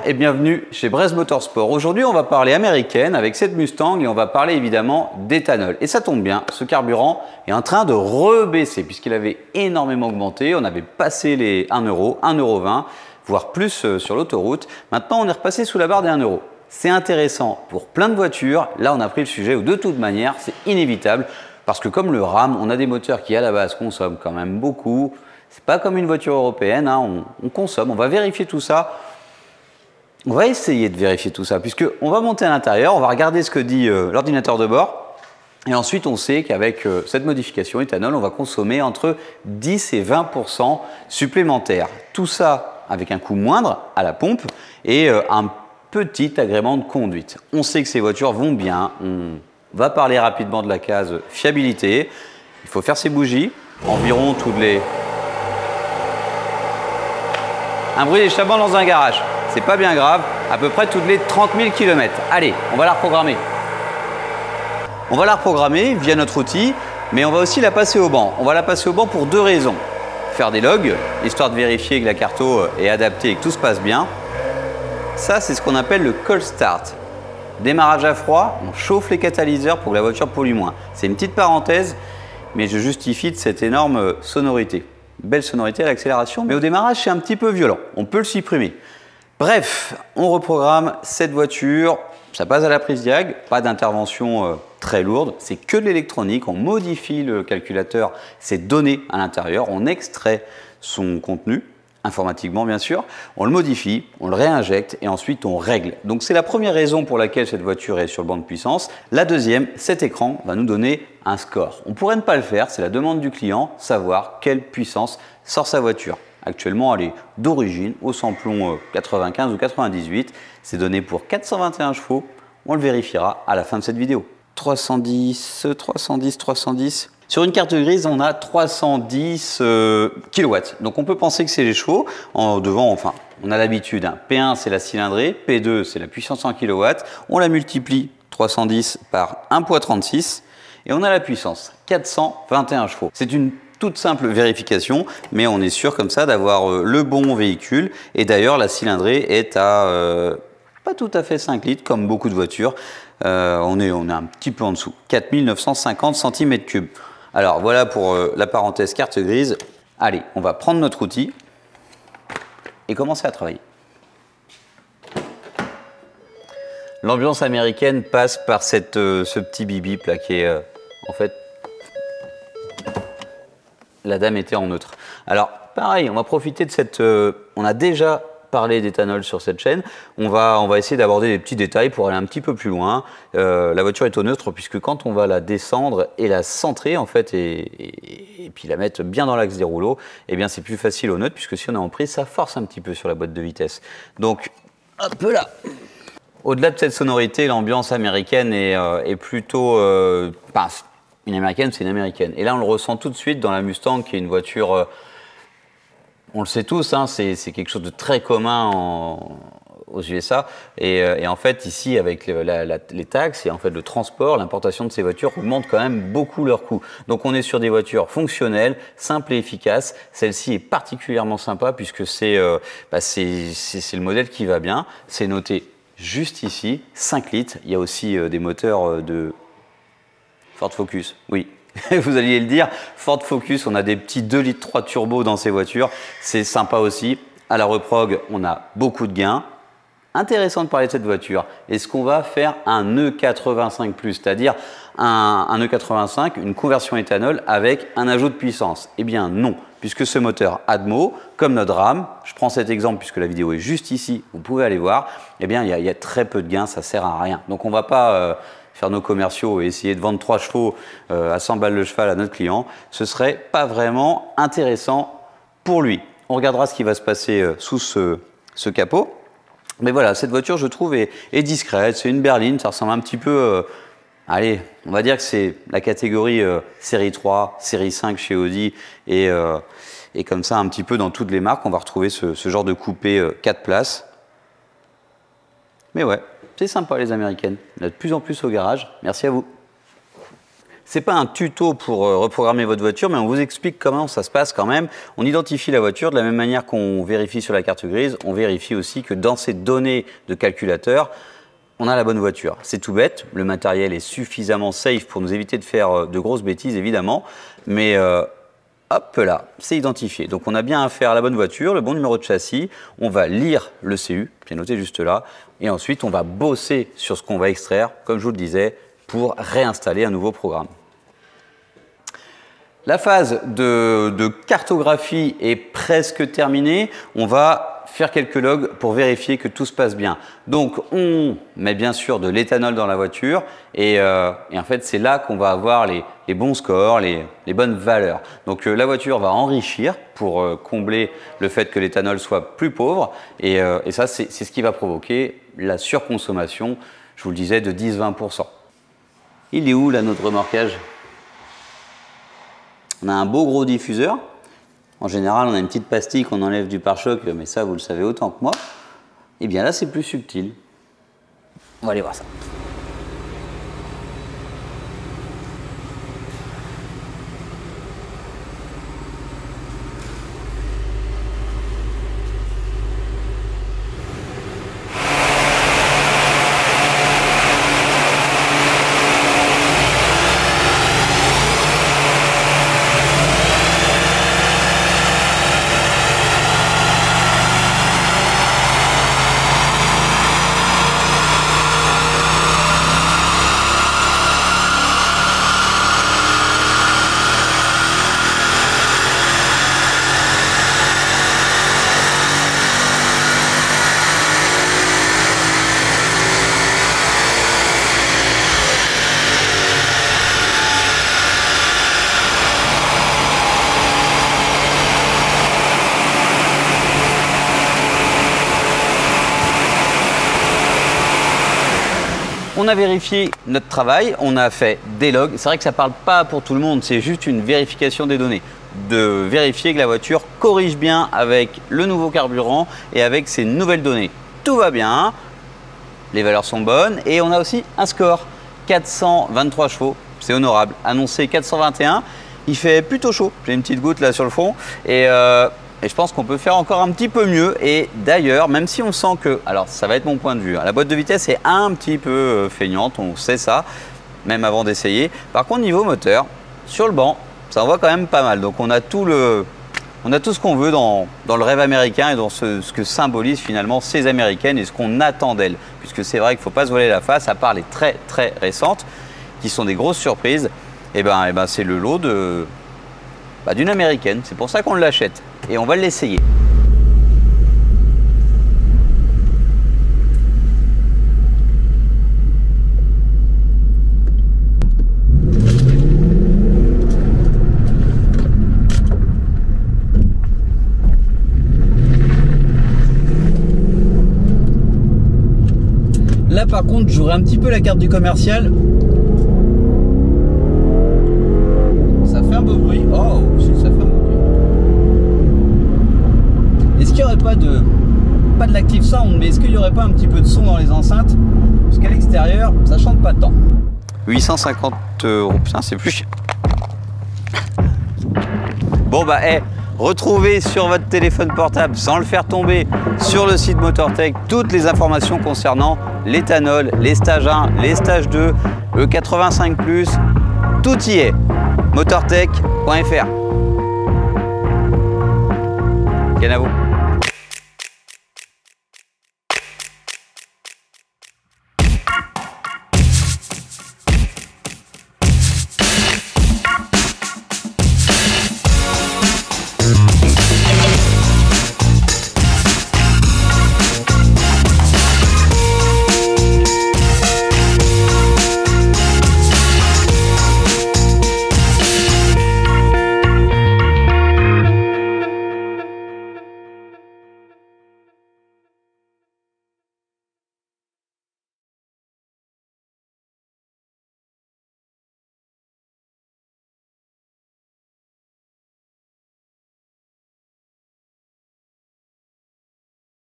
et bienvenue chez Bresse Motorsport. Aujourd'hui, on va parler américaine avec cette Mustang et on va parler évidemment d'éthanol. Et ça tombe bien, ce carburant est en train de rebaisser puisqu'il avait énormément augmenté. On avait passé les 1 euro, 1,20 €, voire plus sur l'autoroute. Maintenant, on est repassé sous la barre des 1 euro. C'est intéressant pour plein de voitures. Là, on a pris le sujet où de toute manière, c'est inévitable parce que comme le Ram, on a des moteurs qui à la base consomment quand même beaucoup. C'est pas comme une voiture européenne, hein, on consomme. On va vérifier tout ça. On va essayer de vérifier tout ça, puisqu'on va monter à l'intérieur, on va regarder ce que dit l'ordinateur de bord. Et ensuite, on sait qu'avec cette modification éthanol, on va consommer entre 10 et 20% supplémentaires. Tout ça avec un coût moindre à la pompe et un petit agrément de conduite. On sait que ces voitures vont bien. On va parler rapidement de la case fiabilité. Il faut faire ses bougies, environ toutes les... Un bruit d'échappement dans un garage, c'est pas bien grave, à peu près toutes les 30 000 km. Allez, on va la reprogrammer. On va la reprogrammer via notre outil, mais on va aussi la passer au banc. On va la passer au banc pour deux raisons. Faire des logs, histoire de vérifier que la carto est adaptée et que tout se passe bien. Ça, c'est ce qu'on appelle le cold start. Démarrage à froid, on chauffe les catalyseurs pour que la voiture pollue moins. C'est une petite parenthèse, mais je justifie de cette énorme sonorité. Belle sonorité à l'accélération, mais au démarrage, c'est un petit peu violent. On peut le supprimer. Bref, on reprogramme cette voiture. Ça passe à la prise diag, pas d'intervention très lourde. C'est que de l'électronique. On modifie le calculateur, ses données à l'intérieur. On extrait son contenu, informatiquement bien sûr. On le modifie, on le réinjecte et ensuite on règle. Donc c'est la première raison pour laquelle cette voiture est sur le banc de puissance. La deuxième, cet écran va nous donner un score. On pourrait ne pas le faire, c'est la demande du client, savoir quelle puissance sort sa voiture. Actuellement, elle est d'origine au samplon 95 ou 98. C'est donné pour 421 chevaux. On le vérifiera à la fin de cette vidéo. 310, 310, 310. Sur une carte grise, on a 310 kW. Donc on peut penser que c'est les chevaux. Devant, enfin, on a l'habitude. Hein. P1, c'est la cylindrée. P2, c'est la puissance en kW. On la multiplie 310 par 1 poids 36. Et on a la puissance, 421 chevaux. C'est une toute simple vérification, mais on est sûr comme ça d'avoir le bon véhicule. Et d'ailleurs, la cylindrée est à pas tout à fait 5 litres, comme beaucoup de voitures. On est un petit peu en dessous, 4950 cm3. Alors voilà pour la parenthèse carte grise. Allez, on va prendre notre outil et commencer à travailler. L'ambiance américaine passe par ce petit bip-bip là qui est en fait... La dame était en neutre. Alors, pareil, on va profiter de cette... on a déjà parlé d'éthanol sur cette chaîne. On va essayer d'aborder des petits détails pour aller un petit peu plus loin. La voiture est au neutre puisque quand on va la descendre et la centrer, en fait, et puis la mettre bien dans l'axe des rouleaux, eh bien, c'est plus facile au neutre puisque si on est en prise, ça force un petit peu sur la boîte de vitesse. Donc, hop là. Au-delà de cette sonorité, l'ambiance américaine est plutôt... une américaine, c'est une américaine. Et là, on le ressent tout de suite dans la Mustang, qui est une voiture, on le sait tous, hein, c'est quelque chose de très commun aux USA. Et en fait, ici, avec les taxes et en fait le transport, l'importation de ces voitures augmente quand même beaucoup leur coût. Donc, on est sur des voitures fonctionnelles, simples et efficaces. Celle-ci est particulièrement sympa puisque c'est le modèle qui va bien. C'est noté juste ici, 5 litres. Il y a aussi des moteurs de... Ford Focus, oui, vous alliez le dire, Ford Focus, on a des petits 2,3 litres turbo dans ces voitures, c'est sympa aussi. À la reprog, on a beaucoup de gains. Intéressant de parler de cette voiture. Est-ce qu'on va faire un E85+, c'est-à-dire un E85, une conversion éthanol avec un ajout de puissance? Eh bien non, puisque ce moteur Admo, comme notre Ram, je prends cet exemple puisque la vidéo est juste ici, vous pouvez aller voir, eh bien il y a très peu de gains, ça sert à rien. Donc on ne va pas... faire nos commerciaux et essayer de vendre 3 chevaux à 100 balles le cheval à notre client, ce serait pas vraiment intéressant pour lui. On regardera ce qui va se passer sous ce capot. Mais voilà, cette voiture, je trouve, est discrète. C'est une berline, ça ressemble un petit peu... allez, on va dire que c'est la catégorie série 3, série 5 chez Audi et comme ça, un petit peu dans toutes les marques, on va retrouver ce genre de coupé 4 places. Mais ouais, c'est sympa les américaines. Il y en a de plus en plus au garage. Merci à vous. C'est pas un tuto pour reprogrammer votre voiture, mais on vous explique comment ça se passe quand même. On identifie la voiture de la même manière qu'on vérifie sur la carte grise. On vérifie aussi que dans ces données de calculateur, on a la bonne voiture. C'est tout bête. Le matériel est suffisamment safe pour nous éviter de faire de grosses bêtises, évidemment. Mais hop là, c'est identifié. Donc on a bien affaire à la bonne voiture, le bon numéro de châssis. On va lire le CU, qui est noté juste là. Et ensuite, on va bosser sur ce qu'on va extraire, comme je vous le disais, pour réinstaller un nouveau programme. La phase de cartographie est presque terminée. On va faire quelques logs pour vérifier que tout se passe bien. Donc on met bien sûr de l'éthanol dans la voiture et en fait c'est là qu'on va avoir les bons scores, les bonnes valeurs. Donc la voiture va enrichir pour combler le fait que l'éthanol soit plus pauvre et ça c'est ce qui va provoquer la surconsommation, je vous le disais, de 10-20%. Il est où là notre remorquage? On a un beau gros diffuseur. En général, on a une petite pastille qu'on enlève du pare-choc, mais ça, vous le savez autant que moi. Et bien là, c'est plus subtil. On va aller voir ça. On a vérifié notre travail, on a fait des logs. C'est vrai que ça ne parle pas pour tout le monde, c'est juste une vérification des données. De vérifier que la voiture corrige bien avec le nouveau carburant et avec ses nouvelles données. Tout va bien, les valeurs sont bonnes et on a aussi un score. 423 chevaux, c'est honorable. Annoncé 421, il fait plutôt chaud. J'ai une petite goutte là sur le front et je pense qu'on peut faire encore un petit peu mieux. Et d'ailleurs, même si on sent que, alors ça va être mon point de vue, hein, la boîte de vitesse est un petit peu feignante, on sait ça, même avant d'essayer. Par contre, niveau moteur, sur le banc, ça envoie quand même pas mal. Donc on a tout ce qu'on veut dans le rêve américain et dans ce que symbolisent finalement ces américaines et ce qu'on attend d'elles. Puisque c'est vrai qu'il ne faut pas se voiler la face, à part les très très récentes, qui sont des grosses surprises, et ben c'est le lot d'une américaine. C'est pour ça qu'on l'achète et on va l'essayer. Là par contre j'ouvre un petit peu la carte du commercial. Ça fait un beau bruit. Oh, si, ça fait un beau bruit. Est-ce qu'il n'y aurait pas de l'active sound, mais est-ce qu'il n'y aurait pas un petit peu de son dans les enceintes? Parce qu'à l'extérieur, ça chante pas tant. 850 €, putain, c'est plus cher. Bon bah, retrouvez sur votre téléphone portable, sans le faire tomber, sur le site Motortech, toutes les informations concernant l'éthanol, les stages 1, les stages 2, le 85+, tout y est. Motortech.fr. Canavo.